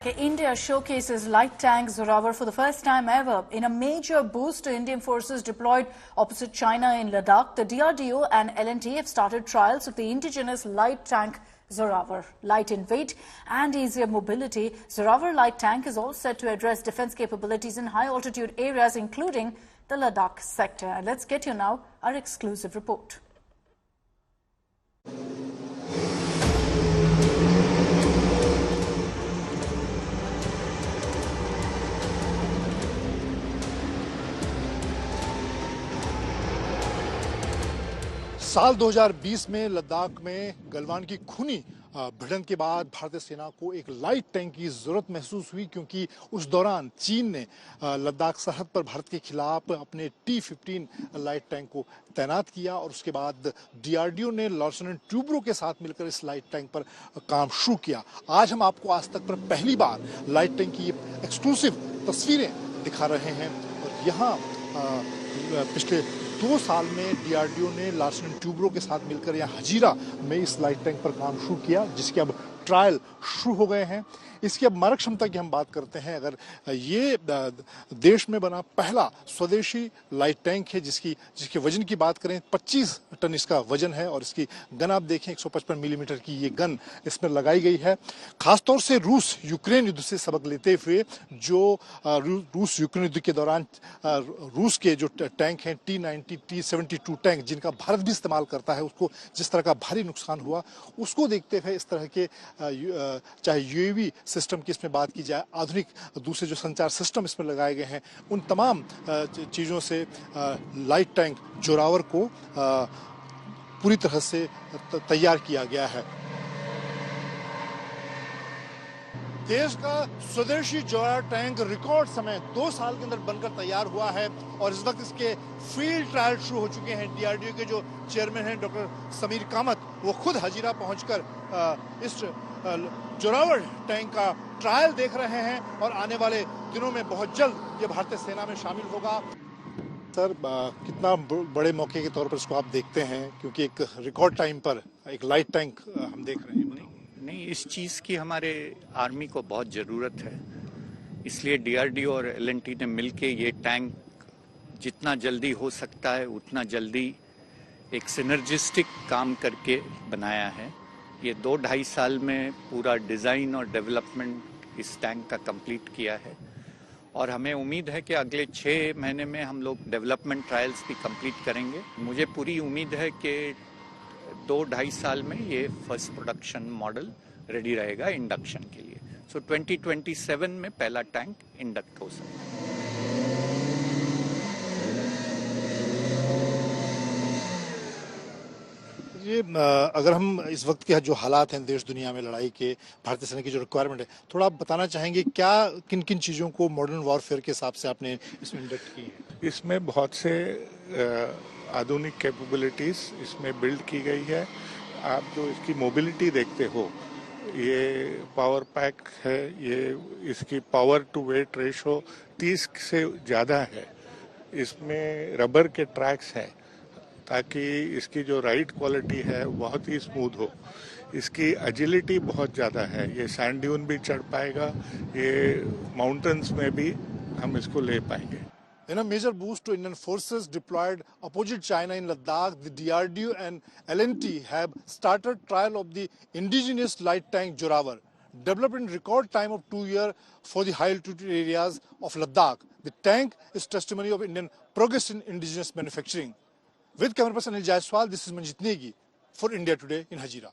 India showcases light tank Zorawar for the first time ever in a major boost to Indian forces deployed opposite China in Ladakh. The DRDO and L&T have started trials of the indigenous light tank Zorawar. Light in weight and easier mobility, Zorawar light tank is all set to address defense capabilities in high altitude areas including the Ladakh sector. And let's get you now our exclusive report. साल 2020 में लद्दाख में गलवान की खूनी भिड़ंत के बाद भारतीय सेना को एक लाइट टैंक की जरूरत महसूस हुई, क्योंकि उस दौरान चीन ने लद्दाख सरहद पर भारत के खिलाफ अपने T-15 लाइट टैंक को तैनात किया और उसके बाद DRDO ने लार्सन एंड ट्यूब्रो के साथ मिलकर इस लाइट टैंक पर काम शुरू किया। आज हम आपको आज तक पर पहली बार लाइट टैंक की एक्सक्लूसिव तस्वीरें दिखा रहे हैं और यहाँ पिछले 2 साल में DRDO ने लार्सन एंड ट्यूब्रो के साथ मिलकर यहाँ हजीरा में इस लाइट टैंक पर काम शुरू किया, जिसके अब ट्रायल शुरू हो गए हैं। इसकी अब मारक क्षमता की हम बात करते हैं। अगर ये देश में बना पहला स्वदेशी लाइट टैंक है जिसके वजन की बात करें 25 टन इसका वजन है और इसकी गन आप देखें 155 मिलीमीटर की ये गन इसमें लगाई गई है। खासतौर से रूस यूक्रेन युद्ध से सबक लेते हुए जो रूस यूक्रेन युद्ध के दौरान रूस के जो टैंक हैं T-90 T-72 टैंक जिनका भारत भी इस्तेमाल करता है, उसको जिस तरह का भारी नुकसान हुआ उसको देखते हुए इस तरह के चाहे UAV सिस्टम की इसमें बात की जाए, आधुनिक दूसरे जो संचार सिस्टम इसमें लगाए गए हैं, उन तमाम चीज़ों से लाइट टैंक जोरावर को पूरी तरह से तैयार किया गया है। देश का स्वदेशी जोरावर टैंक रिकॉर्ड समय 2 साल के अंदर बनकर तैयार हुआ है और इस वक्त इसके फील्ड ट्रायल शुरू हो चुके हैं। DRDO के जो चेयरमैन हैं डॉक्टर समीर कामत, वो खुद हजीरा पहुंचकर इस जोरावर टैंक का ट्रायल देख रहे हैं और आने वाले दिनों में बहुत जल्द ये भारतीय सेना में शामिल होगा। सर, कितना बड़े मौके के तौर पर इसको आप देखते हैं, क्योंकि एक रिकॉर्ड टाइम पर एक लाइट टैंक हम देख रहे हैं। नहीं, इस चीज़ की हमारे आर्मी को बहुत ज़रूरत है, इसलिए DRDO और L&T ने मिलके ये टैंक जितना जल्दी हो सकता है उतना जल्दी एक सिनर्जिस्टिक काम करके बनाया है। ये 2-2.5 साल में पूरा डिज़ाइन और डेवलपमेंट इस टैंक का कंप्लीट किया है और हमें उम्मीद है कि अगले 6 महीने में हम लोग डेवलपमेंट ट्रायल्स भी कंप्लीट करेंगे। मुझे पूरी उम्मीद है कि 2-2.5 साल में ये फर्स्ट प्रोडक्शन मॉडल रेडी रहेगा इंडक्शन के लिए। सो 2027 में पहला टैंक इंडक्ट हो सकता है। ये अगर हम इस वक्त के जो हालात हैं देश दुनिया में लड़ाई के, भारतीय सेना की जो रिक्वायरमेंट है, थोड़ा आप बताना चाहेंगे क्या किन किन चीज़ों को मॉडर्न वॉरफेयर के हिसाब से आपने इसमें इंडक्ट की है? इसमें बहुत से आधुनिक कैपेबिलिटीज़ इसमें बिल्ड की गई है। आप जो इसकी मोबिलिटी देखते हो, ये पावर पैक है, ये इसकी पावर टू वेट रेशो 30 से ज़्यादा है। इसमें रबर के ट्रैक्स हैं ताकि इसकी जो राइड क्वालिटी है बहुत ही स्मूथ हो। इसकी एजिलिटी बहुत ज़्यादा है, ये सैंड ड्यून भी चढ़ पाएगा, ये माउंटेन्स में भी हम इसको ले पाएंगे। In a major boost to Indian forces deployed opposite China in Ladakh, the DRDO and L&T have started trial of the indigenous light tank Zorawar. Developed in record time of 2 years for the high altitude areas of Ladakh, the tank is testimony of Indian progress in indigenous manufacturing. With camera person Anil Jaiswal, this is Manjit Negi for India Today in Hajira.